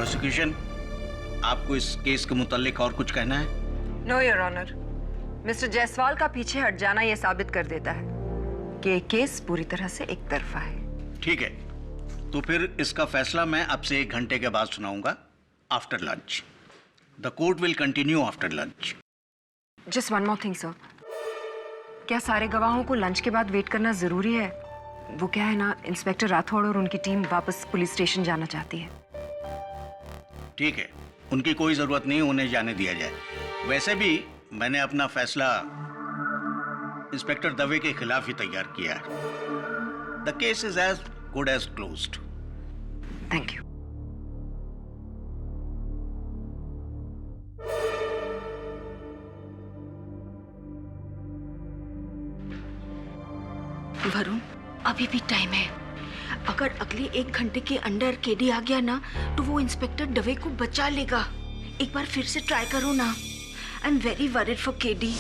Prosecution, आपको इस case के मुतालिक और कुछ कहना है? No your honour, mister Jaiswal का पीछे हट जाना यह साबित कर देता है कि ये केस पूरी तरह से एक तरफा है। ठीक है, तो फिर इसका फैसला मैं आपसे 1 घंटे के बाद सुनाऊंगा, after lunch. The court will continue after lunch. Just one more thing sir, क्या सारे गवाहों को लंच के बाद वेट करना जरूरी है? वो क्या है ना, इंस्पेक्टर राठौड़ और उनकी टीम वापस पुलिस स्टेशन जाना चाहती है। ठीक है, उनकी कोई जरूरत नहीं, उन्हें जाने दिया जाए। वैसे भी मैंने अपना फैसला इंस्पेक्टर दवे के खिलाफ ही तैयार किया है। The case is as good as closed. Thank you. Varun, अभी भी टाइम है। अगर अगले 1 घंटे के अंदर केडी आ गया ना, तो वो इंस्पेक्टर दवे को बचा लेगा। एक बार फिर से ट्राई करो ना। I am very worried for KD.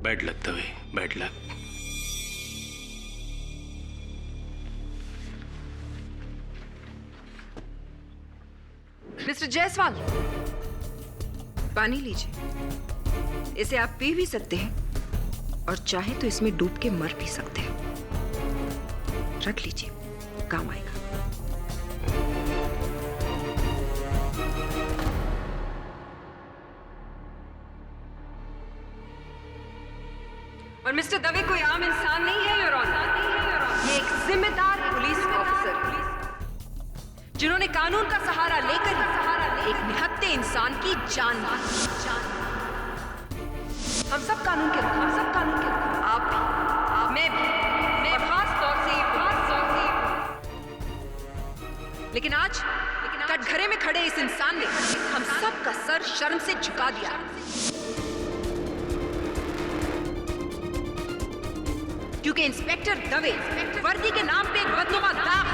Bad luck Dave, bad luck. Mister Jaiswal, पानी लीजिए। इसे आप पी भी सकते हैं और चाहे तो इसमें डूब के मर भी सकते हैं। रख लीजिए, काम आएगा। और मिस्टर दवे कोई आम इंसान नहीं है योर ऑनर। ये एक जिम्मेदार पुलिस ऑफिसर है, जिन्होंने कानून का सहारा लेकर एक निहत्थे इंसान की जान मारी। हम सब कानून के आप भी, मैं भी, और खास तौर से लेकिन आज कटघरे में खड़े इस इंसान ने हम सब का सर शर्म से झुका दिया। क्योंकि इंस्पेक्टर दवे वर्दी के नाम पे एक बदनुमा दाग।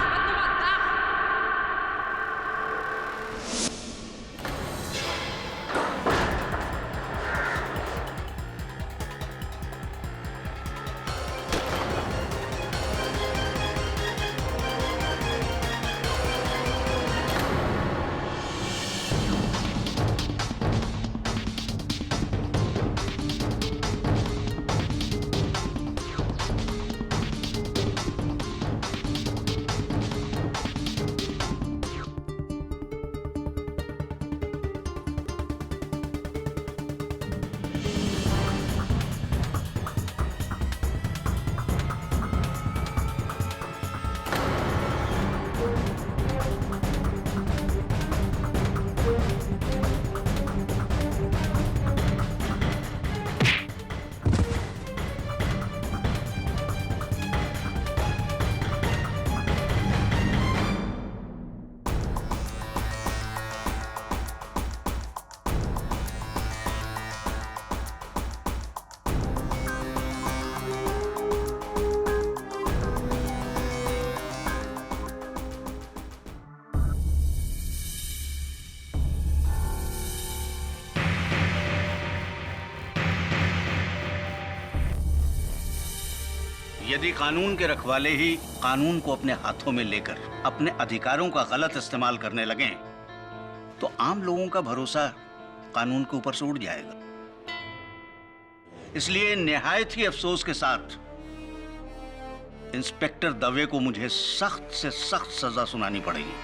यदि कानून के रखवाले ही कानून को अपने हाथों में लेकर अपने अधिकारों का गलत इस्तेमाल करने लगें, तो आम लोगों का भरोसा कानून के ऊपर से उड़ जाएगा। इसलिए निहायत ही अफसोस के साथ इंस्पेक्टर दवे को मुझे सख्त से सख्त सजा सुनानी पड़ेगी।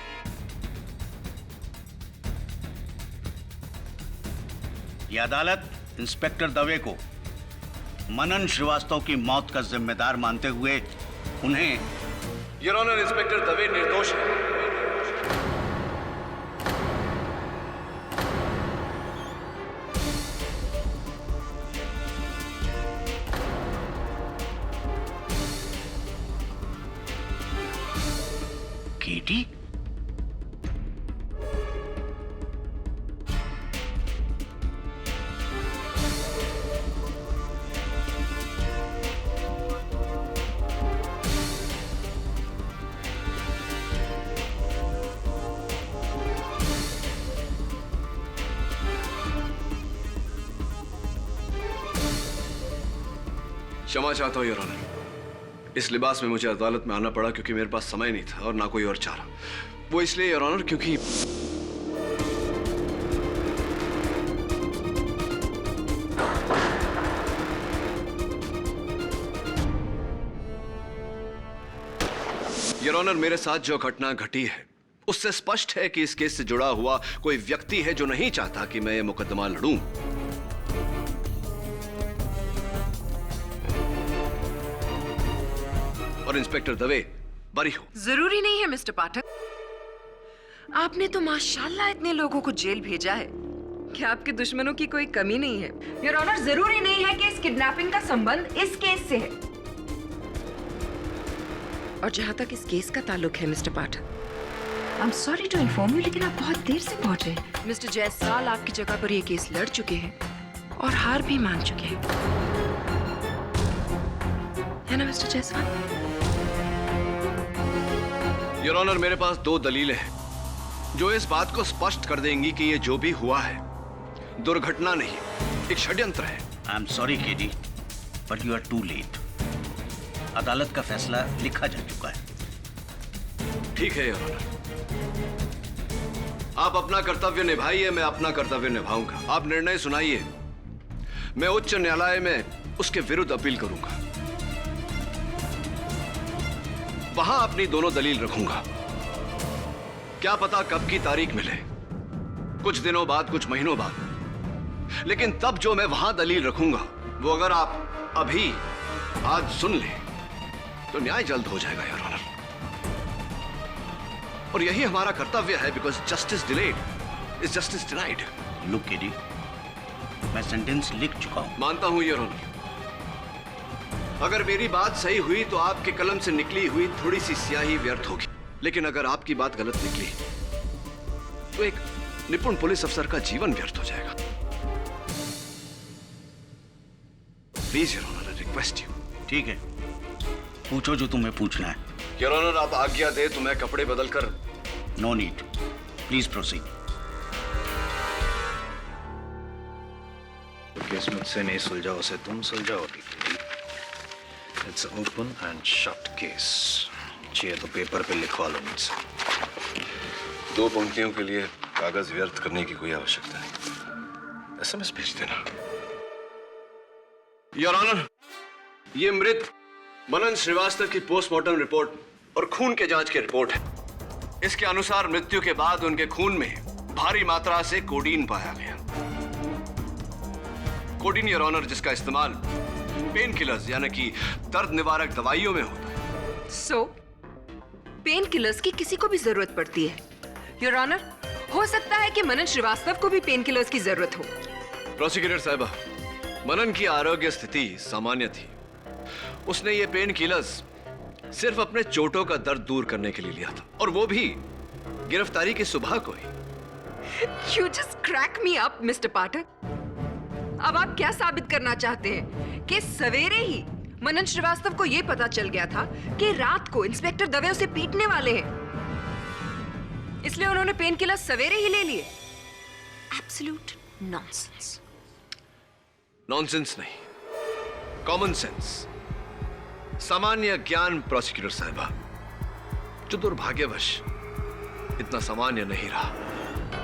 यह अदालत इंस्पेक्टर दवे को मनन श्रीवास्तव की मौत का जिम्मेदार मानते हुए उन्हें योर ऑनर, इंस्पेक्टर दवे निर्दोष है। केटी? क्षमा चाहता हूँ योर ऑनर। इस लिबास में मुझे अदालत में आना पड़ा क्योंकि मेरे पास समय नहीं था और ना कोई और चारा। वो इसलिए योर ऑनर क्योंकि योर ऑनर, मेरे साथ जो घटना घटी है उससे स्पष्ट है कि इस केस से जुड़ा हुआ कोई व्यक्ति है जो नहीं चाहता कि मैं ये मुकदमा लड़ूं। और इंस्पेक्टर दवे बरी हो। जरूरी नहीं है मिस्टर पाठक। आपने तो माशाल्लाह इतने लोगों को जेल भेजा है कि आपके दुश्मनों की कोई कमी नहीं है। योर ऑनर, जरूरी नहीं है कि इस किडनैपिंग का संबंध इस केस से है। और जहां तक इस केस का ताल्लुक है mister Pathak, I am sorry to inform you, लेकिन आप बहुत देर से पहुंचे। मिस्टर जायसवाल आपकी जगह पर ये केस लड़ चुके हैं और हार भी मान चुके हैं, है ना मिस्टर जायसवाल? योर ऑनर, मेरे पास 2 दलीलें हैं जो इस बात को स्पष्ट कर देंगी कि ये जो भी हुआ है दुर्घटना नहीं, एक षड्यंत्र है। I am sorry KD, but you are too late. अदालत का फैसला लिखा जा चुका है। ठीक है योर ऑनर, आप अपना कर्तव्य निभाइए, मैं अपना कर्तव्य निभाऊंगा। आप निर्णय सुनाइए, मैं उच्च न्यायालय में उसके विरुद्ध अपील करूंगा, वहां अपनी दोनों दलील रखूंगा। क्या पता कब की तारीख मिले, कुछ दिनों बाद, कुछ महीनों बाद, लेकिन तब जो मैं वहां दलील रखूंगा वो अगर आप अभी आज सुन लें तो न्याय जल्द हो जाएगा योर ऑनर। और यही हमारा कर्तव्य है, because justice delayed is justice denied. Look KD, मैं सेंटेंस लिख चुका हूं। मानता हूं योर ऑनर, अगर मेरी बात सही हुई तो आपके कलम से निकली हुई थोड़ी सी स्याही व्यर्थ होगी, लेकिन अगर आपकी बात गलत निकली तो एक निपुण पुलिस अफसर का जीवन व्यर्थ हो जाएगा। Please your honour, I request you. ठीक है, पूछो जो तुम्हें पूछना है। योर ऑनर, आप आज्ञा दे तो मैं कपड़े बदलकर। No need, please proceed. Case मुझसे नहीं सुलझा, उसे तुम सुलझाओगी। It's open and shut case. चाहिए तो पेपर पे लिखवा लो मुझसे। 2 पंक्तियों के लिए कागज व्यर्थ करने की कोई आवश्यकता नहीं। SMS भेज देना। योर ऑनर, ये मृत मनन श्रीवास्तव की पोस्टमार्टम रिपोर्ट और खून के जांच की रिपोर्ट है। इसके अनुसार मृत्यु के बाद उनके खून में भारी मात्रा से कोडीन पाया गया। कोडीन योर ऑनर, जिसका इस्तेमाल पेन किलर्स यानी कि दर्द निवारक दवाइयों में होता है। सो पेन किलर्स की किसी को भी जरूरत पड़ती है योर ऑनर। हो सकता है कि मनन श्रीवास्तव को भी पेन किलर्स की जरूरत हो। प्रोसिक्यूटर साहिबा, मनन की आरोग्य स्थिति सामान्य थी। उसने ये पेन किलर्स सिर्फ अपने चोटों का दर्द दूर करने के लिए लिया था, और वो भी गिरफ्तारी की सुबह को ही। You just crack me up, Mister Pathak. अब आप क्या साबित करना चाहते हैं कि सवेरे ही मनन श्रीवास्तव को यह पता चल गया था कि रात को इंस्पेक्टर दवे उसे पीटने वाले हैं, इसलिए उन्होंने पेन किलर सवेरे ही ले लिए? Absolute nonsense. नॉनसेंस नहीं, कॉमन सेंस, सामान्य ज्ञान प्रोसिक्यूटर साहिबा, जो दुर्भाग्यवश इतना सामान्य नहीं रहा।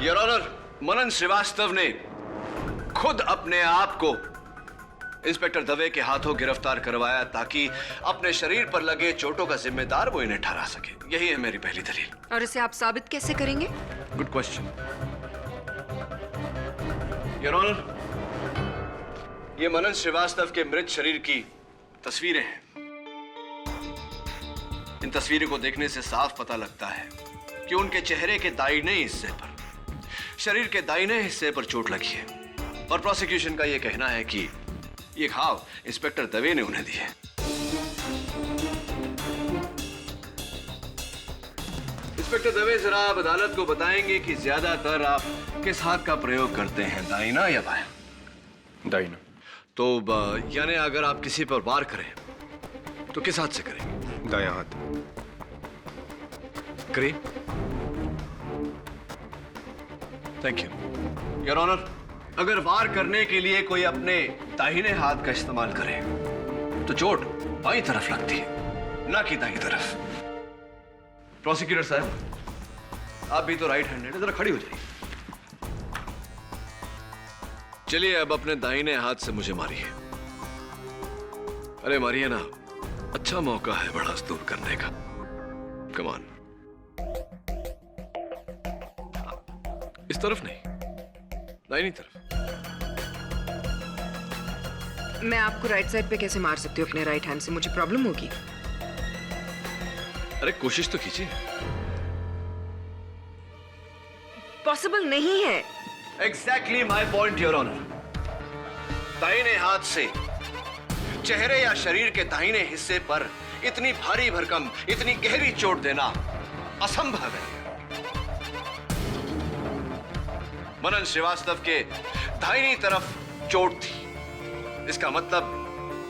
योर ऑनर, मनन श्रीवास्तव ने खुद अपने आप को इंस्पेक्टर दवे के हाथों गिरफ्तार करवाया ताकि अपने शरीर पर लगे चोटों का जिम्मेदार वो इन्हें ठहरा सके। यही है मेरी पहली दलील। और इसे आप साबित कैसे करेंगे? Good question your honour. ये मनन श्रीवास्तव के मृत शरीर की तस्वीरें हैं। इन तस्वीरों को देखने से साफ पता लगता है कि उनके चेहरे के दाहिने हिस्से पर, शरीर के दाहिने हिस्से पर चोट लगी है, और प्रोसिक्यूशन का यह कहना है कि ये घाव इंस्पेक्टर दवे ने उन्हें दी है। इंस्पेक्टर दवे, जरा आप अदालत को बताएंगे कि ज्यादातर आप किस हाथ का प्रयोग करते हैं, दाहिना या बायां? दाहिना। तो यानी अगर आप किसी पर वार करें तो किस हाथ से करेंगे? दायां हाथ। करिए। Thank you your honour. अगर वार करने के लिए कोई अपने दाहिने हाथ का इस्तेमाल करे तो चोट बाईं तरफ लगती है, ना कि दाईं तरफ। प्रोसिक्यूटर साहब, आप भी तो राइट हैंडेड है, जरा खड़ी हो जाइए। चलिए अब अपने दाहिने हाथ से मुझे मारिए। अरे मारिए ना, अच्छा मौका है भड़ास दूर करने का। Come on. इस तरफ नहीं, दाहिनी तरफ। मैं आपको राइट साइड पे कैसे मार सकती हूँ अपने राइट हैंड से? मुझे प्रॉब्लम होगी। अरे कोशिश तो कीजिए। पॉसिबल नहीं है। Exactly my point your honour. दाहिने हाथ से चेहरे या शरीर के दाहिने हिस्से पर इतनी भारी भरकम, इतनी गहरी चोट देना असंभव है। मनन श्रीवास्तव के दाहिनी तरफ चोट थी, इसका मतलब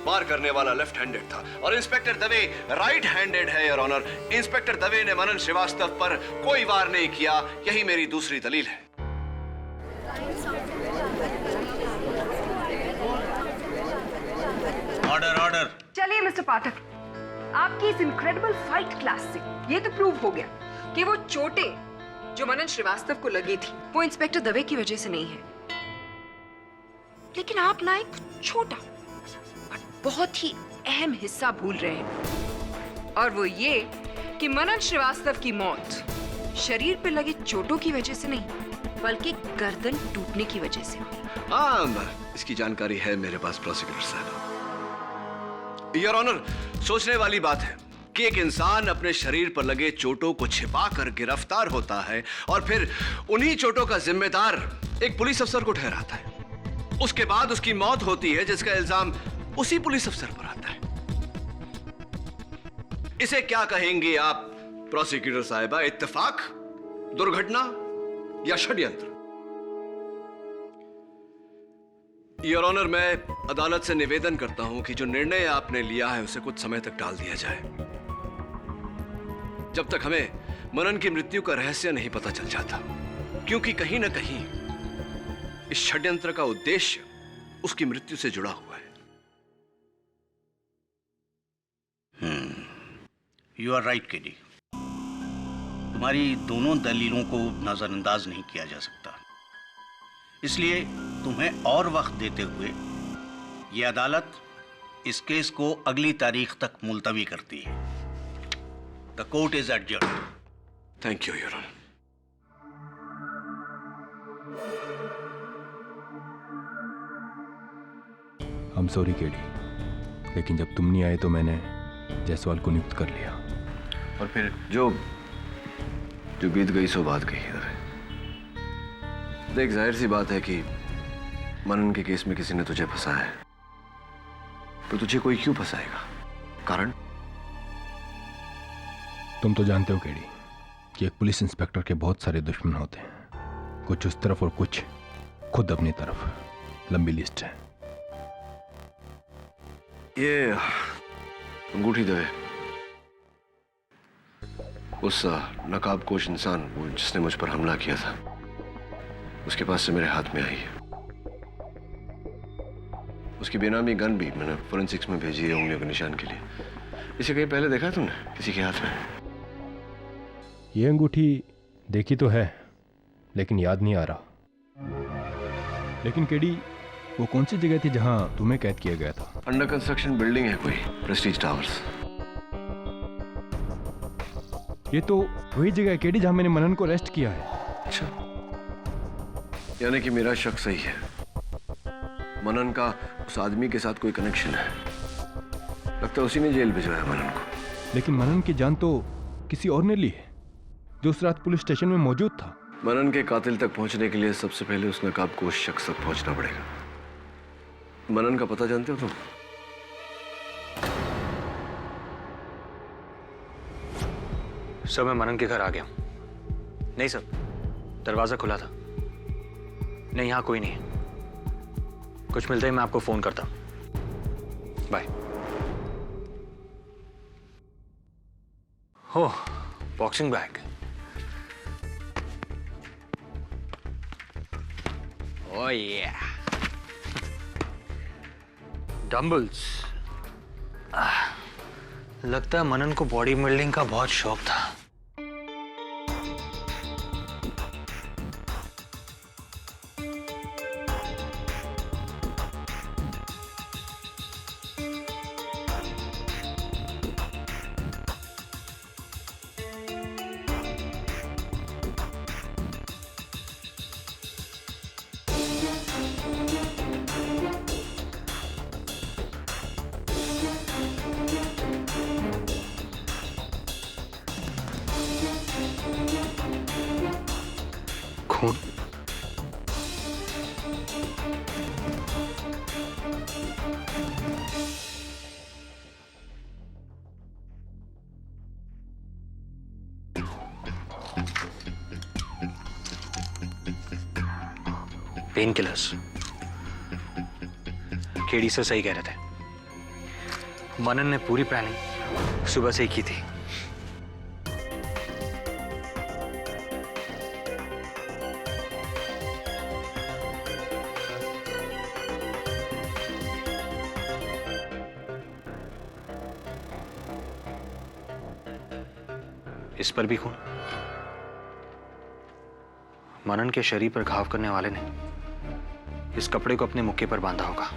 वार करने वाला लेफ्ट हैंडेड था और इंस्पेक्टर दवे राइट हैंडेड है योर ऑनर। इंस्पेक्टर दवे ने मनन श्रीवास्तव पर कोई वार नहीं किया, यही मेरी दूसरी दलील है। Order order. चलिए मिस्टर पाठक, आपकी इस इनक्रेडिबल फाइट क्लास से ये तो प्रूव हो गया कि वो चोटें जो मनन श्रीवास्तव को लगी थी वो इंस्पेक्टर दवे की वजह से नहीं है। लेकिन आप ना एक छोटा और बहुत ही अहम हिस्सा भूल रहे हैं, और वो ये कि मनन श्रीवास्तव की मौत शरीर पे लगे चोटों की वजह से नहीं बल्कि गर्दन टूटने की वजह से हुई। हाँ, इसकी जानकारी है मेरे पास प्रोसिक्यूटर साहब। योर ऑनर, सोचने वाली बात है कि एक इंसान अपने शरीर पर लगे चोटों को छिपाकर गिरफ्तार होता है और फिर उन्हीं चोटों का जिम्मेदार एक पुलिस अफसर को ठहराता है। उसके बाद उसकी मौत होती है जिसका इल्जाम उसी पुलिस अफसर पर आता है। इसे क्या कहेंगे आप प्रोसिक्यूटर साहिबा? इत्तेफाक, दुर्घटना या षड्यंत्र? योर ऑनर, मैं अदालत से निवेदन करता हूं कि जो निर्णय आपने लिया है उसे कुछ समय तक टाल दिया जाए, जब तक हमें मनन की मृत्यु का रहस्य नहीं पता चल जाता, क्योंकि कहीं ना कहीं इस षड्यंत्र का उद्देश्य उसकी मृत्यु से जुड़ा हुआ है। You are right KD. तुम्हारी दोनों दलीलों को नजरअंदाज नहीं किया जा सकता, इसलिए तुम्हें और वक्त देते हुए यह अदालत इस केस को अगली तारीख तक मुलतवी करती है। The court is adjourned. Thank you your honour. I am sorry KD, लेकिन जब तुम नहीं आए तो मैंने जायसवाल को नियुक्त कर लिया। और फिर जो बीत गई सो बात गई। देख, जाहिर सी बात है कि मनन के केस में किसी ने तुझे फंसाया है, पर तुझे कोई क्यों फंसाएगा? कारण? तुम तो जानते हो केडी कि एक पुलिस इंस्पेक्टर के बहुत सारे दुश्मन होते हैं, कुछ उस तरफ और कुछ खुद अपनी तरफ। लंबी लिस्ट है। ये अंगूठी दे उस नकाबपोश इंसान वो जिसने मुझ पर हमला किया था, उसके पास से मेरे हाथ में आई है। उसकी बेनामी गन भी मैंने फोरेंसिक्स में भेजी है उंगलियों के निशान के लिए। इसे कहीं पहले देखा तुमने किसी के हाथ में? ये अंगूठी देखी तो है, लेकिन याद नहीं आ रहा। लेकिन केडी, वो कौन सी जगह थी जहां तुम्हें कैद किया गया था? अंडर कंस्ट्रक्शन बिल्डिंग है कोई, प्रेस्टीज टावर्स। ये तो वही जगह है केडी जहां मैंने मनन को अरेस्ट किया है। अच्छा, यानी कि मेरा शक सही है। मनन का उस आदमी के साथ कोई कनेक्शन है। लगता है उसी ने जेल भिजवाया मनन को। लेकिन मनन की जान तो किसी और ने ली है, जो उस रात पुलिस स्टेशन में मौजूद था। मनन के कातिल तक पहुंचने के लिए सबसे पहले उस नकाबपोश शख्स तक पहुंचना पड़ेगा। मनन का पता जानते हो तुम? सर, मैं मनन के घर आ गया हूं। नहीं सर, दरवाजा खुला था। नहीं, यहां कोई नहीं है। कुछ मिलते ही मैं आपको फोन करता हूं। बाय। हो, बॉक्सिंग बैग। ओह या, डंबल्स, लगता है मनन को बॉडी बिल्डिंग का बहुत शौक था। खून। Pain killers. केडी से सही कह रहे थे। मनन ने पूरी प्लानिंग सुबह से ही की थी। इस पर भी खून। मनन के शरीर पर घाव करने वाले ने इस कपड़े को अपने मुक्के पर बांधा होगा।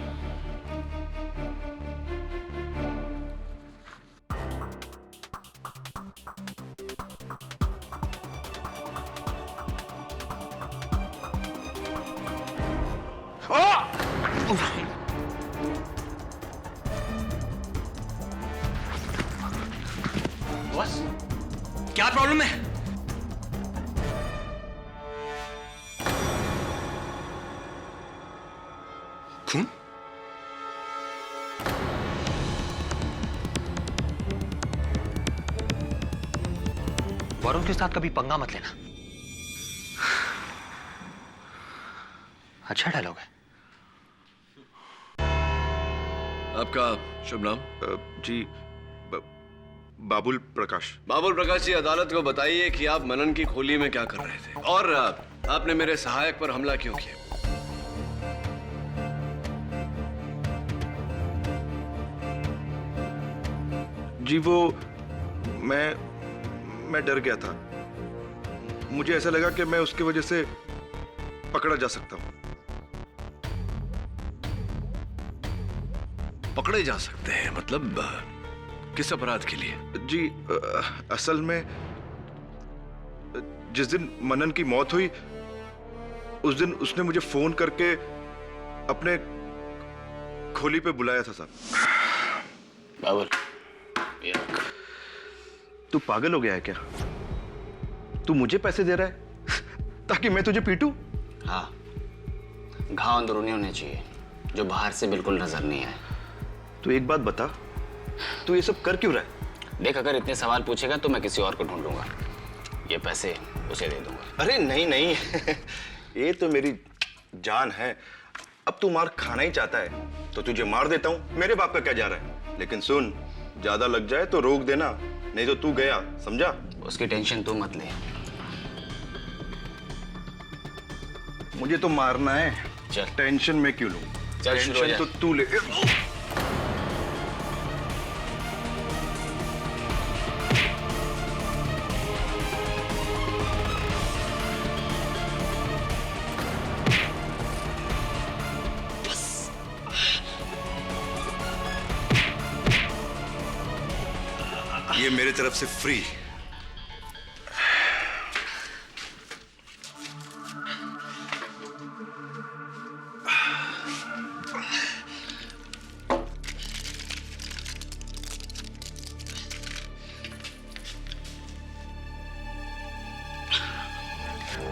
बॉस, क्या प्रॉब्लम है? खून? वरुण के साथ कभी पंगा मत लेना। अच्छा डायलॉग है। आपका शुभ नाम? जी बाबुल प्रकाश। बाबुल प्रकाश जी, अदालत को बताइए कि आप मनन की खोली में क्या कर रहे थे और आपने मेरे सहायक पर हमला क्यों किया? जी वो मैं डर गया था। मुझे ऐसा लगा कि मैं उसकी वजह से पकड़ा जा सकता हूं। पकड़े जा सकते हैं? मतलब किस अपराध के लिए? जी असल में जिस दिन मनन की मौत हुई उस दिन उसने मुझे फोन करके अपने खोली पे बुलाया था साहब। बाबुल, तू पागल हो गया है क्या? तू मुझे पैसे दे रहा है ताकि मैं तुझे पीटूं? हाँ, घाव अंदरूनी होने चाहिए जो बाहर से बिल्कुल नजर नहीं आए। तू एक बात बता, तू ये सब कर क्यों रहा है? देख, अगर इतने सवाल पूछेगा तो मैं किसी और को ढूंढ लूंगा। ये पैसे उसे दे दूंगा। अरे नहीं नहीं ये तो मेरी जान है। अब तू मार खाना ही चाहता है तो तुझे मार देता हूं। मेरे बाप का क्या जा रहा है? लेकिन सुन, ज्यादा लग जाए तो रोक देना, नहीं तो तू गया, समझा? उसकी टेंशन तू मत ले। मुझे तो मारना है। चल। टेंशन मैं क्यों लूं? चल, शुरू हो टेंशन जा। तो तू ले। ये मेरे तरफ से फ्री।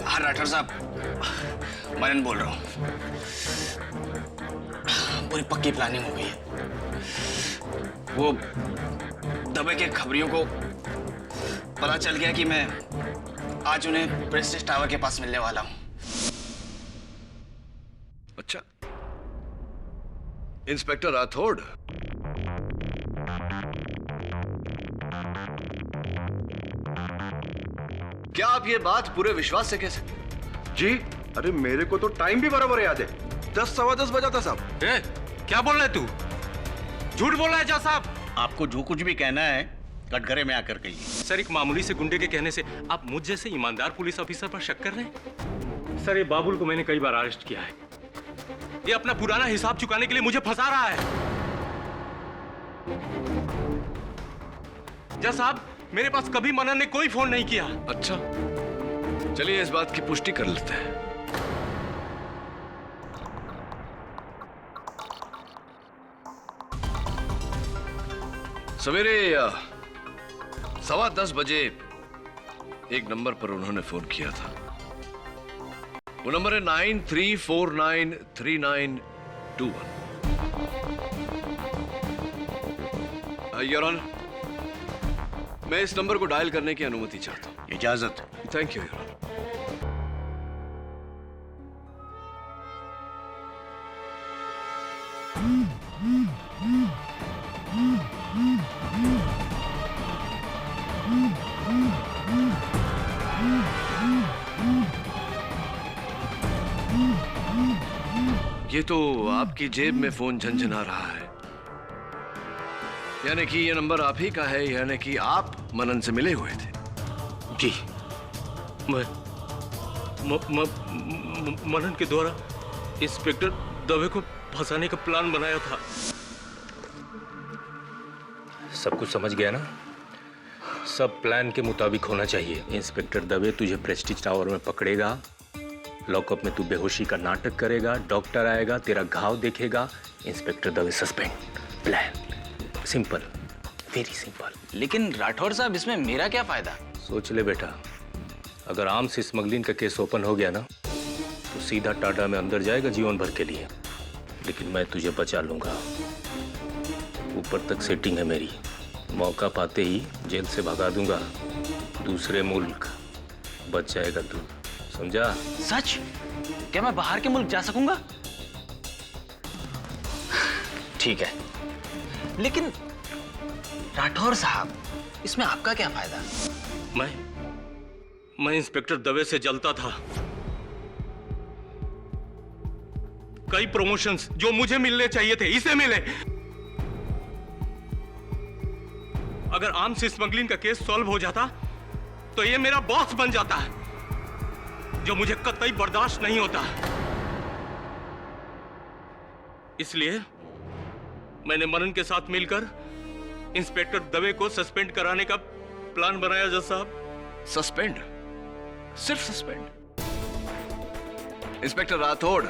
हाँ राठौर साहब, मनन बोल रहा हूँ। पूरी पक्की प्लानिंग हो गई है। वो दबे के खबरियों को पता चल गया कि मैं आज उन्हें प्रेस्टीज टावर के पास मिलने वाला हूं। अच्छा, इंस्पेक्टर राठौड़, क्या आप ये बात पूरे विश्वास से कह सकते हैं? जी अरे मेरे को तो टाइम भी बराबर याद है। 10 सवा 10 बजा था साहब। क्या बोल रहा है तू? झूठ बोल रहा है जज साहब। आपको जो कुछ भी कहना है कटघरे में आकर कहिए। सर, एक मामूली से गुंडे के कहने से आप मुझ जैसे ईमानदार पुलिस ऑफिसर पर शक कर रहे हैं? सर, ये बाबुल को मैंने कई बार अरेस्ट किया है। ये अपना पुराना हिसाब चुकाने के लिए मुझे फंसा रहा है। जज साहब, मेरे पास कभी मनन ने कोई फोन नहीं किया। अच्छा, चलिए इस बात की पुष्टि कर लेते हैं। सवेरे 10:15 बजे एक नंबर पर उन्होंने फोन किया था। वो नंबर है 93493921। योर ऑनर, मैं इस नंबर को डायल करने की अनुमति चाहता हूं। इजाजत। Thank you your honour. ये तो आपकी जेब में फोन झनझना रहा है, यानी कि ये नंबर आप ही का है, यानी कि आप मनन से मिले हुए थे। जी, मैं मनन के द्वारा इंस्पेक्टर दवे को फंसाने का प्लान बनाया था। सब कुछ समझ गया ना? सब प्लान के मुताबिक होना चाहिए। इंस्पेक्टर दवे तुझे प्रेस्टीज टावर में पकड़ेगा, लॉकअप में तू बेहोशी का नाटक करेगा, डॉक्टर आएगा, तेरा घाव देखेगा, inspector Dave suspend. Plan simple, very simple. लेकिन राठौर साहब, इसमें मेरा क्या फायदा? सोच ले बेटा, अगर आर्म्स स्मगलिंग का केस ओपन हो गया ना तो सीधा टाटा में अंदर जाएगा जीवन भर के लिए। लेकिन मैं तुझे बचा लूंगा। ऊपर तक सेटिंग है मेरी, मौका पाते ही जेल से भगा दूंगा। दूसरे मुल्क बच जाएगा तू, समझा? सच? क्या मैं बाहर के मुल्क जा सकूंगा? ठीक है, लेकिन राठौर साहब, इसमें आपका क्या फायदा? मैं इंस्पेक्टर दवे से जलता था। कई प्रमोशंस जो मुझे मिलने चाहिए थे, इसे मिले। अगर आर्म्स स्मगलिंग का केस सॉल्व हो जाता तो ये मेरा बॉस बन जाता है, जो मुझे कतई बर्दाश्त नहीं होता। इसलिए मैंने मनन के साथ मिलकर इंस्पेक्टर दवे को सस्पेंड कराने का प्लान बनाया। जज साहब, सस्पेंड? सिर्फ सस्पेंड? इंस्पेक्टर राठौड़,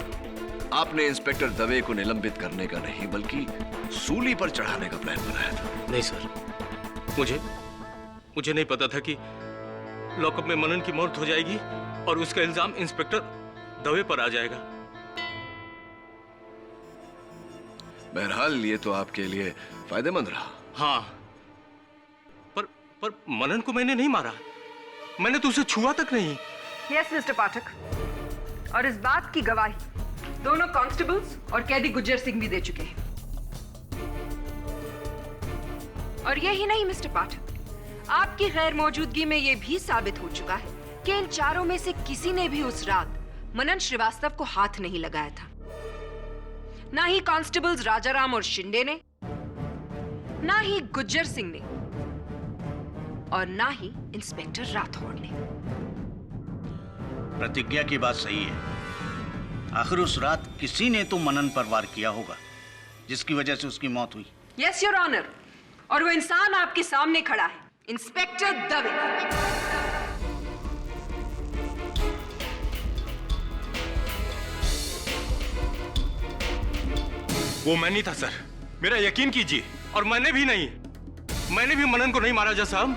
आपने इंस्पेक्टर दवे को निलंबित करने का नहीं बल्कि सूली पर चढ़ाने का प्लान बनाया था। नहीं सर, मुझे नहीं पता था कि लॉकअप में मनन की मौत हो जाएगी और उसका इल्जाम इंस्पेक्टर दवे पर आ जाएगा। बहरहाल ये तो आपके लिए फायदेमंद रहा। हाँ, पर मनन को मैंने नहीं मारा, मैंने तो उसे छुआ तक नहीं। यस मिस्टर पाठक, और इस बात की गवाही दोनों कांस्टेबल्स और कैदी गुज्जर सिंह भी दे चुके हैं। और यही नहीं मिस्टर पाठक, आपकी गैर मौजूदगी में यह भी साबित हो चुका है कि इन चारों में से किसी ने भी उस रात मनन श्रीवास्तव को हाथ नहीं लगाया था। ना ही कांस्टेबल्स राजाराम और शिंदे ने, ना ही गुज्जर सिंह ने, और ना ही इंस्पेक्टर राठौड़ ने। प्रतिज्ञा की बात सही है। आखिर उस रात किसी ने तो मनन पर वार किया होगा, जिसकी वजह से उसकी मौत हुई। यस योर ऑनर, और वो इंसान आपके सामने खड़ा है, इंस्पेक्टर दवे। वो मैं नहीं था सर, मेरा यकीन कीजिए। और मैंने भी मनन को नहीं मारा। जज साहब,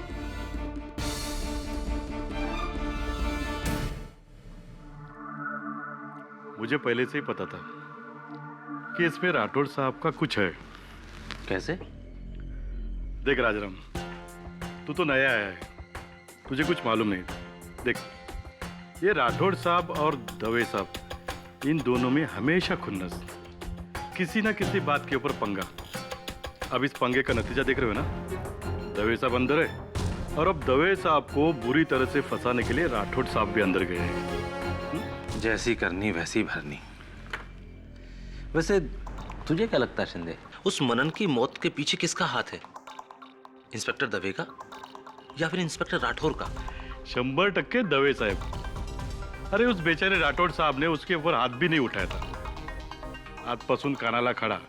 मुझे पहले से ही पता था कि इसमें राठौड़ साहब का कुछ है। कैसे? देख राजाराम, तू तो नया आया है, तुझे कुछ मालूम नहीं। देख, ये राठौड़ साहब और दवे साहब, इन दोनों में हमेशा खुन्नस, किसी ना किसी बात के ऊपर पंगा। अब इस पंगे का नतीजा देख रहे हो ना? दवे साहब अंदर है, और अब दवे साहब को बुरी तरह से फंसाने के लिए राठौड़ साहब भी अंदर गए हैं। जैसी करनी वैसी भरनी। वैसे तुझे क्या लगता है शिंदे, उस मनन की मौत के पीछे किसका हाथ है? इंस्पेक्टर दवे का या फिर इंस्पेक्टर राठौर का? 100% दवे साहेब. अरे उस बेचारे राठौड़ साहब ने उसके ऊपर हाथ भी नहीं उठाया था. आजपासून कानाला खड़ा.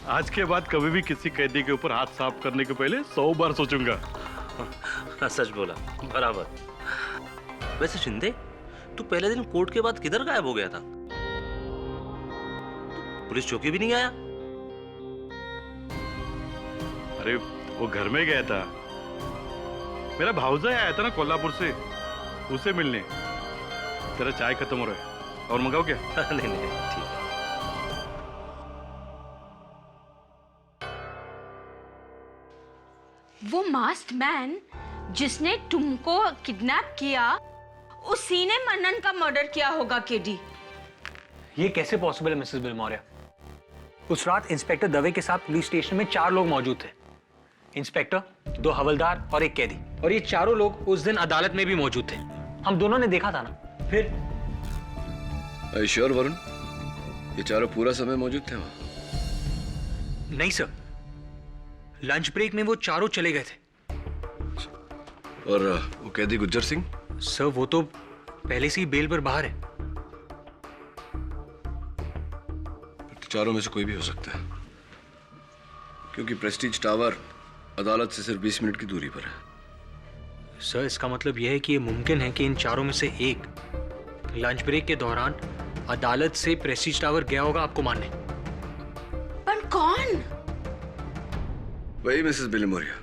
आज के बाद कभी भी किसी कैदी के ऊपर हाथ साफ करने के पहले 100 बार सोचूंगा. सच बोला, बराबर. वैसे शिंदे, तू पहले दिन कोर्ट के बाद किधर गायब हो गया था? तो पुलिस चौकी भी नहीं आया? अरे वो घर में गया था. मेरा भाऊजा आया था ना कोल्हापुर से, उसे मिलने. तेरा चाय खत्म हो रहा है, और मंगाओ क्या? नहीं नहीं, ठीक है. वो मास्क्ड मैन जिसने तुमको किडनैप किया, उसी ने मनन का मर्डर किया होगा केडी. ये कैसे पॉसिबल है मिसेस बिलमौर्या? उस रात इंस्पेक्टर दवे के साथ पुलिस स्टेशन में 4 लोग मौजूद थे. इंस्पेक्टर, 2 हवलदार और 1 कैदी. और ये चारों लोग उस दिन अदालत में भी मौजूद थे. हम दोनों ने देखा था ना. फिर Are you sure, वरुण? ये चारों पूरा समय मौजूद थे वहां? नहीं सर, लंच ब्रेक में वो चारों चले गए थे. और वो कैदी गुज्जर सिंह? सर वो तो पहले से ही बेल पर बाहर है. तो चारों में से कोई भी हो सकता है, क्योंकि प्रेस्टीज टावर अदालत से सिर्फ 20 मिनट की दूरी पर है. सर इसका मतलब यह है कि ये मुमकिन है कि इन चारों में से एक लंच ब्रेक के दौरान अदालत से प्रेस्टीज टावर गया होगा आपको मारने. पर कौन? वही मिसेस बिलमौर्या,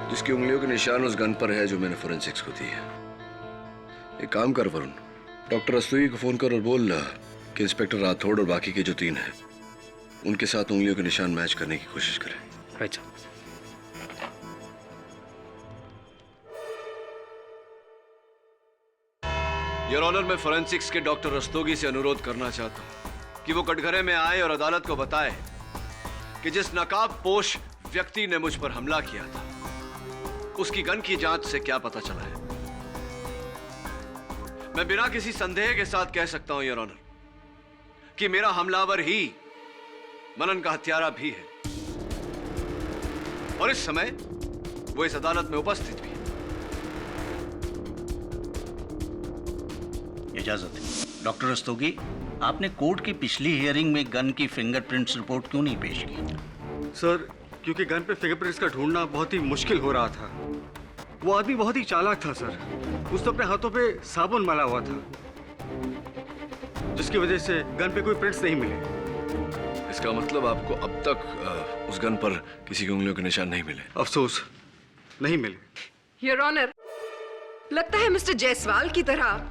जिसकी उंगलियों के निशान उस गन पर है जो मैंने फोरेंसिक्स को दी है. एक काम कर वरुण, डॉक्टर रस्तोगी को फोन कर और बोल कि इंस्पेक्टर राठौड़ और बाकी के जो 3 हैं उनके साथ उंगलियों के निशान मैच करने की कोशिश करें. Right sir. योर ऑनर, मैं फोरेंसिक्स के डॉक्टर रस्तोगी से अनुरोध करना चाहता हूं कि वो कटघरे में आए और अदालत को बताए कि जिस नकाबपोश व्यक्ति ने मुझ पर हमला किया था उसकी गन की जांच से क्या पता चला है. मैं बिना किसी संदेह के साथ कह सकता हूं योर ऑनर कि मेरा हमलावर ही मनन का हत्यारा भी है, और इस समय वो इस अदालत में उपस्थित भी है. इजाजत है. डॉक्टर रस्तोगी, आपने कोर्ट की पिछली हियरिंग में गन की फिंगरप्रिंट्स रिपोर्ट क्यों नहीं पेश की? सर, क्योंकि गन पे फिंगरप्रिंट्स का ढूंढना बहुत ही मुश्किल हो रहा था. वो आदमी बहुत ही चालाक था सर. उसने अपने हाथों पे साबुन मला हुआ था, जिसकी वजह से गन पे कोई प्रिंट्स नहीं मिले. इसका मतलब आपको अब तक उस गन पर किसी की उंगलियों के निशान नहीं मिले? अफसोस, नहीं मिले. योर ऑनर, लगता है मिस्टर जायसवाल की तरह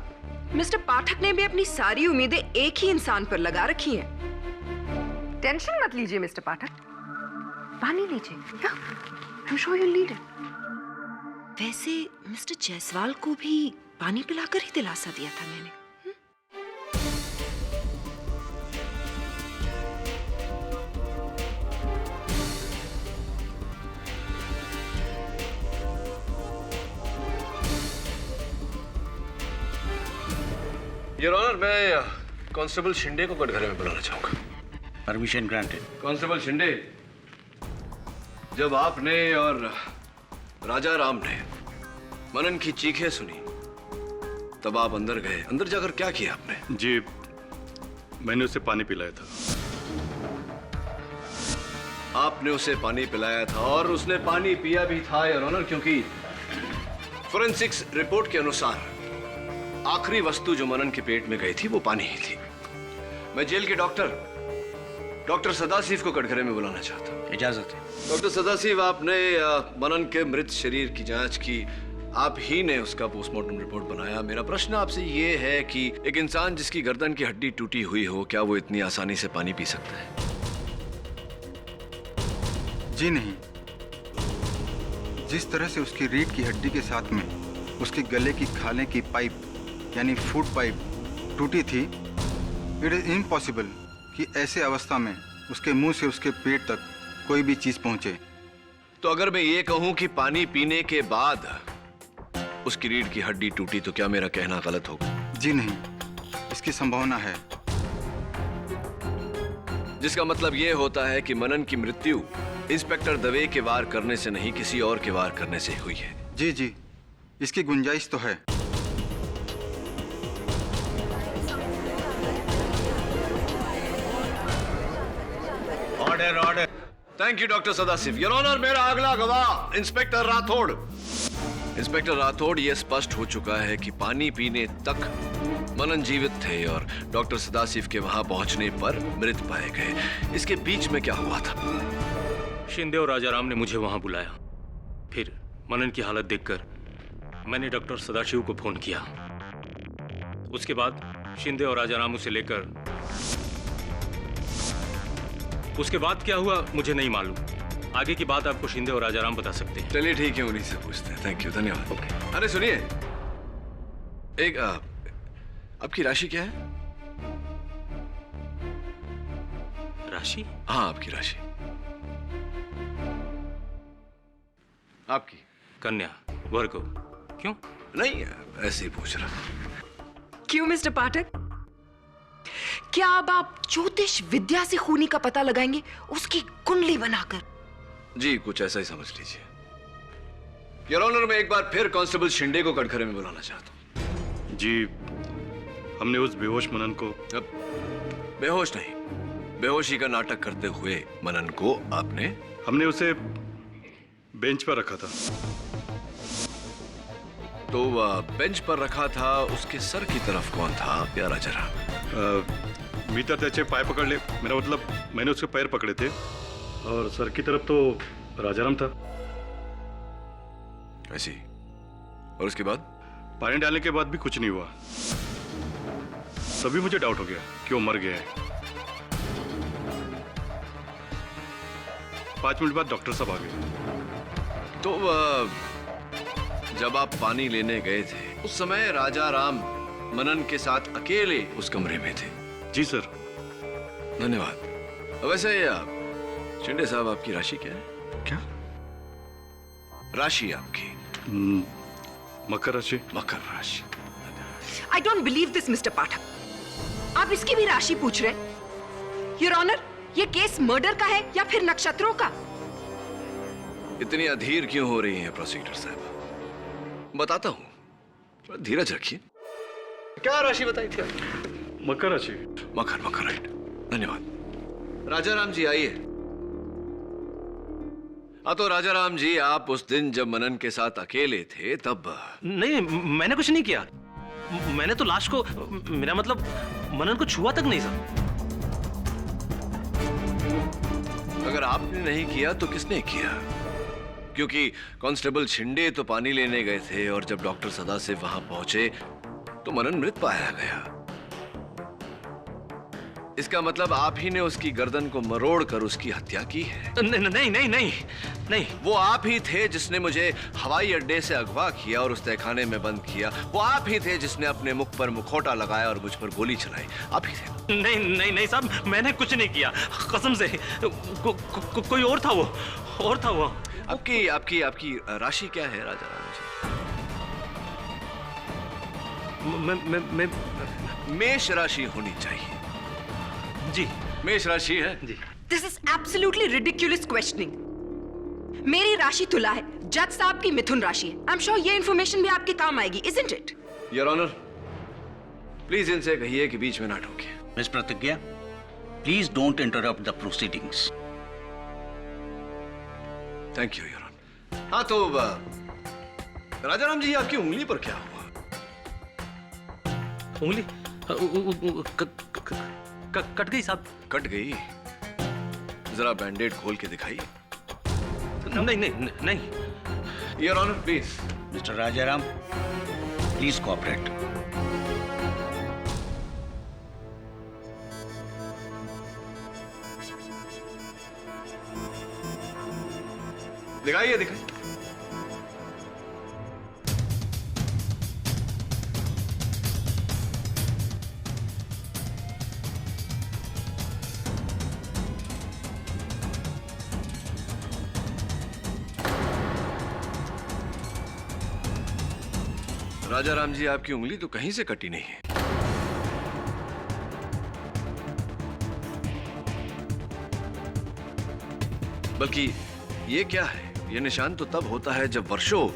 मिस्टर पाठक ने भी अपनी सारी उम्मीदें एक ही इंसान पर लगा रखी हैं. टेंशन मत लीजिए मिस्टर पाठक, पानी लीजिए. I'm sure you'll need it. वैसे मिस्टर जायसवाल को भी पानी पिलाकर ही दिलासा दिया था मैंने. योर ऑनर, मैं कांस्टेबल शिंदे को कटघरे में बुलाना चाहूंगा. Permission granted. कांस्टेबल शिंदे, जब आपने और राजा राम ने मनन की चीखें सुनी तब आप अंदर गए. अंदर जाकर क्या किया आपने? जी, मैंने उसे पानी पिलाया था. आपने उसे पानी पिलाया था और उसने पानी पिया भी था योर ऑनर, क्योंकि फोरेंसिक्स रिपोर्ट के अनुसार आखिरी वस्तु जो मनन के पेट में गई थी वो पानी ही थी. मैं जेल के डॉक्टर सदाशिव को कटघरे में बुलाना चाहता हूँ. इजाजत है. डॉक्टर सदाशिव, आपने मनन के मृत शरीर की जांच की, आप ही ने उसका पोस्टमार्टम रिपोर्ट बनाया. मेरा प्रश्न आपसे ये है कि एक इंसान जिसकी गर्दन की हड्डी टूटी हुई हो, क्या वो इतनी आसानी से पानी पी सकता है? जी नहीं. जिस तरह से उसकी रीढ़ की हड्डी के साथ में उसके गले की खाने की पाइप यानी फूड पाइप टूटी थी, इट इज इम्पॉसिबल कि ऐसे अवस्था में उसके मुंह से उसके पेट तक कोई भी चीज पहुंचे. तो अगर मैं ये कहूं कि पानी पीने के बाद उसकी रीढ़ की हड्डी टूटी, तो क्या मेरा कहना गलत होगा? जी नहीं, इसकी संभावना है. जिसका मतलब ये होता है कि मनन की मृत्यु इंस्पेक्टर दवे के वार करने से नहीं, किसी और के वार करने से हुई है। जी जी, इसकी गुंजाइश तो है। Order order. Thank you doctor Sadashiv. Your honour, मेरा अगला गवाह इंस्पेक्टर राठौड़। इंस्पेक्टर राठौड़, यह स्पष्ट हो चुका है कि पानी पीने तक मनन जीवित थे और डॉक्टर सदाशिव के वहां पहुंचने पर मृत पाए गए। इसके बीच में क्या हुआ था? शिंदे और राजाराम ने मुझे वहां बुलाया। फिर मनन की हालत देखकर मैंने डॉक्टर सदाशिव को फोन किया। उसके बाद शिंदे और राजाराम उसे लेकर, उसके बाद क्या हुआ मुझे नहीं मालूम। आगे की बात आपको शिंदे और राजाराम बता सकते हैं। चलिए ठीक है, उन्हीं से पूछते हैं। थैंक यू, धन्यवाद। ओके। अरे सुनिए, एक आपकी राशि क्या है? राशि? हाँ, आपकी राशि। आपकी? कन्या, वर्गो। क्यों? नहीं, ऐसे ही पूछ रहा। क्यों मिस्टर पाठक? क्या अब आप ज्योतिष विद्या से खूनी का पता लगाएंगे, उसकी कुंडली बनाकर? जी, कुछ ऐसा ही समझ लीजिए। योर ऑनर, मैं एक बार फिर कांस्टेबल शिंदे को कटघरे में बुलाना चाहता हूँ। जी, हमने उस बेहोश मनन को... अब बेहोश नहीं, बेहोशी का नाटक करते हुए मनन को आपने... हमने उसे बेंच पर रखा था। तो बेंच पर रखा था, उसके सर की तरफ कौन था? प्यारा जरा। भीतर त्याचे पाय पकड़ ले, मेरा मतलब मैंने उसके पैर पकड़े थे, और सर की तरफ तो राजाराम था। ऐसी? और उसके बाद? पानी डालने के बाद भी कुछ नहीं हुआ। तभी मुझे डाउट हो गया कि वो मर गया है। 5 मिनट बाद डॉक्टर साहब आ गए। तो जब आप पानी लेने गए थे उस समय राजाराम मनन के साथ अकेले उस कमरे में थे? जी सर। धन्यवाद। वैसे शिंदे साहब, आपकी राशि क्या है? क्या राशि आपकी? मकर राशि। मकर राशि। I don't believe this Mister Pathak. आप इसकी भी राशि पूछ रहे? योर ऑनर, ये केस मर्डर का है या फिर नक्षत्रों का? इतनी अधीर क्यों हो रही है प्रोसिक्यूटर साहब? बताता हूं, धीरज रखिए। क्या राशि बताई थी आपने? मकर राशि। मकर, मकर, राइट। धन्यवाद। राजाराम जी आइए। तो राजाराम जी, आप उस दिन जब मनन के साथ अकेले थे तब... नहीं, मैंने कुछ नहीं किया। मैंने तो लाश को, मेरा मतलब मनन को छुआ तक नहीं सर। अगर आपने नहीं किया तो किसने किया? क्योंकि कांस्टेबल शिंदे तो पानी लेने गए थे और जब डॉक्टर सदाशिव वहां पहुंचे तो मनन मृत पाया गया। इसका मतलब आप ही ने उसकी गर्दन को मरोड़ कर उसकी हत्या की है? नहीं नहीं नहीं नहीं नहीं। वो आप ही थे जिसने मुझे हवाई अड्डे से अगवा किया और उस तहखाने में बंद किया। वो आप ही थे जिसने अपने मुख पर मुखौटा लगाया और मुझ पर गोली चलाई। आप ही थे। नहीं नहीं नहीं साहब, मैंने कुछ नहीं किया, कसम से। कोई और था, वो और था वो। आपकी आपकी आपकी राशि क्या है राजाराम जी? मेष राशि होनी चाहिए। जी, मेष राशि है जी। This is absolutely ridiculous questioning. मेरी राशि तुला है, जज साहब की मिथुन राशि है। आई एम श्योर ये इंफॉर्मेशन भी आपके काम आएगी, isn't it? Your honour, please इनसे कहिए कि बीच में ना टोके। Miss Pratigya, please don't interrupt the proceedings. Thank you your honour. हाँ तो राजाराम जी, आपकी उंगली पर क्या हुआ? उंगली कट गई साहब। कट गई? जरा बैंडेड खोल के दिखाइए। नहीं नहीं नहीं। Your honour please. Mister Rajaram, please cooperate. दिखाइए दिखाइए। राजाराम जी, आपकी उंगली तो कहीं से कटी नहीं है। बल्कि ये क्या है, ये निशान तो तब होता है जब वर्षों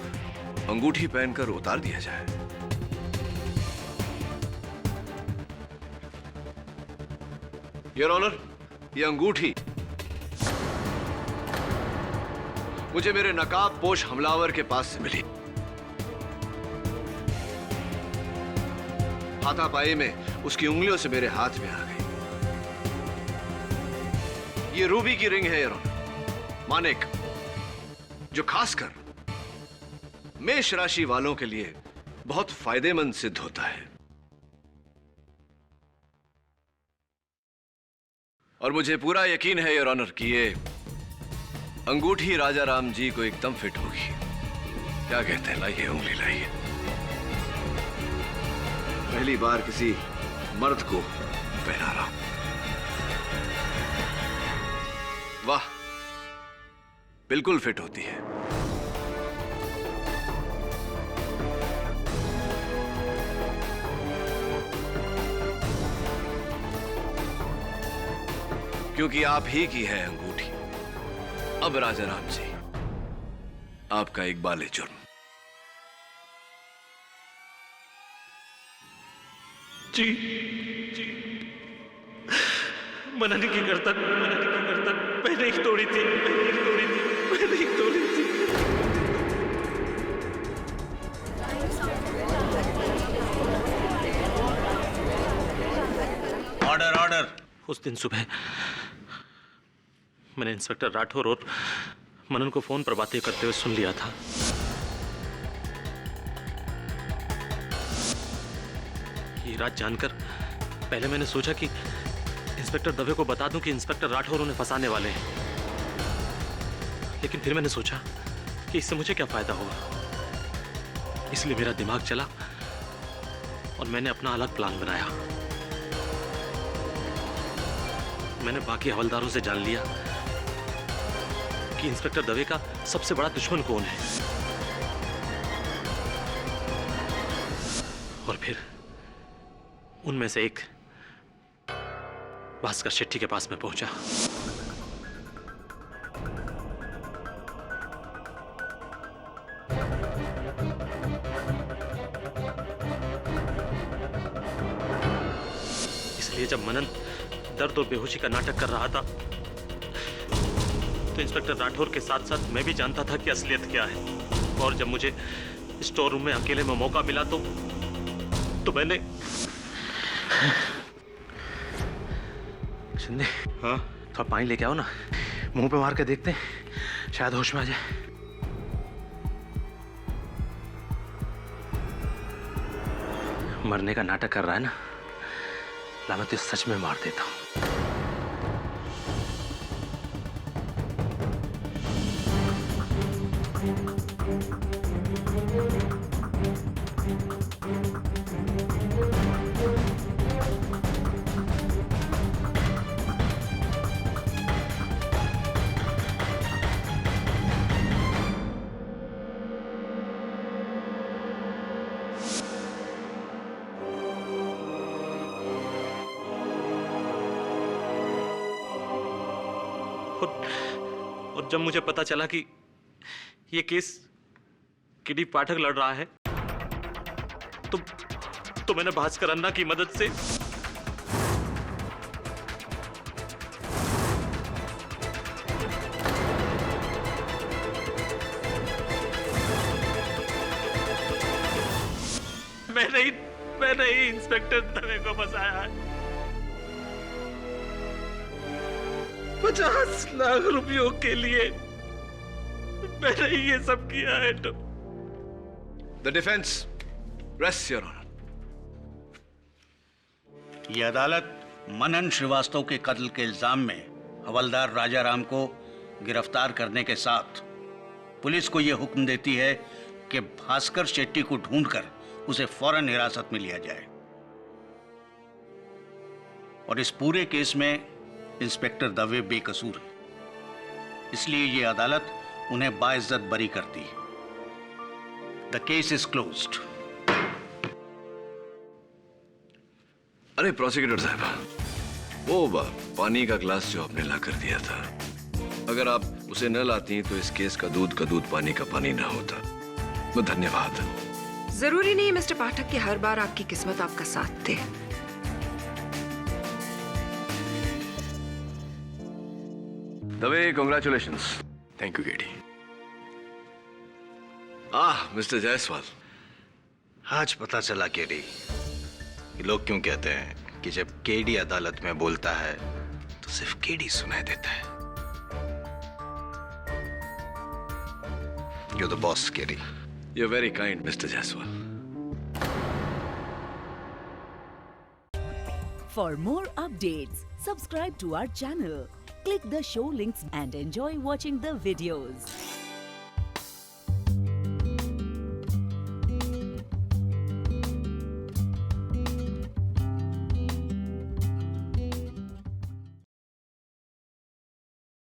अंगूठी पहनकर उतार दिया जाए। योर ऑनर, ये अंगूठी मुझे मेरे नकाब पोश हमलावर के पास से मिली। हाथापाई में उसकी उंगलियों से मेरे हाथ में आ गई। ये रूबी की रिंग है योर ऑनर, मानिक, जो खासकर मेष राशि वालों के लिए बहुत फायदेमंद सिद्ध होता है। और मुझे पूरा यकीन है योर ऑनर कि ये अंगूठी राजा राम जी को एकदम फिट होगी। क्या कहते हैं, लाइए उंगली लाइए। पहली बार किसी मर्द को पहना रहा हूं। वाह, बिल्कुल फिट होती है। क्योंकि आप ही की है अंगूठी। अब राजा राम जी, आपका इकबाल जुर्म। जी जी, मना नहीं करता, मैंने ही तोड़ी थी, मैंने ही तोड़ी थी। Order order. उस दिन सुबह मैंने इंस्पेक्टर राठौर और मनन को फोन पर बातें करते हुए सुन लिया था। ये रात जानकर पहले मैंने सोचा कि इंस्पेक्टर दवे को बता दूं कि इंस्पेक्टर राठौर उन्हें फंसाने वाले हैं, लेकिन फिर मैंने सोचा कि इससे मुझे क्या फायदा होगा। इसलिए मेरा दिमाग चला और मैंने अपना अलग प्लान बनाया। मैंने बाकी हवलदारों से जान लिया कि इंस्पेक्टर दवे का सबसे बड़ा दुश्मन कौन है, और फिर उनमें से एक भास्कर शेट्टी के पास में पहुंचा। इसलिए जब मनन दर्द और बेहोशी का नाटक कर रहा था तो इंस्पेक्टर राठौर के साथ साथ मैं भी जानता था कि असलियत क्या है। और जब मुझे स्टोर रूम में अकेले में मौका मिला तो मैंने शिंदे, हाँ, थोड़ा पानी लेके आओ ना, मुंह पे मार के देखते हैं, शायद होश में आ जाए। मरने का नाटक कर रहा है ना, ला मैं तो सच में मार देता हूं। और जब मुझे पता चला कि ये केस किडी पाठक लड़ रहा है तो मैंने भास्कर अन्ना की मदद से मैंने ही इंस्पेक्टर दवे को फंसाया है। 50 लाख रुपयों के लिए मैंने ये सब किया है। The defence rest your honour. ये अदालत मनन श्रीवास्तव के कत्ल के इल्जाम में हवलदार राजाराम को गिरफ्तार करने के साथ पुलिस को यह हुक्म देती है कि भास्कर शेट्टी को ढूंढकर उसे फौरन हिरासत में लिया जाए। और इस पूरे केस में इंस्पेक्टर दवे बेकसूर है, इसलिए यह अदालत उन्हें बाइज्जत बरी करती है। The case is closed. अरे प्रोसिक्यूटर साहब, वो पानी का ग्लास जो आपने ला कर दिया था, अगर आप उसे न लाती तो इस केस का दूध पानी का पानी ना होता। वो धन्यवाद। जरूरी नहीं मिस्टर पाठक कि हर बार आपकी किस्मत आपका साथ दे। Dave, congratulations. Thank you KD. Mister Jaiswal, आज पता चला केडी कि लोग क्यों कहते हैं कि जब केडी अदालत में बोलता है तो सिर्फ केडी सुनाई देता है। You're the boss, Kerry. You're very kind, Mr. Jaiswal. For more updates, subscribe to our channel, click the show links and enjoy watching the videos.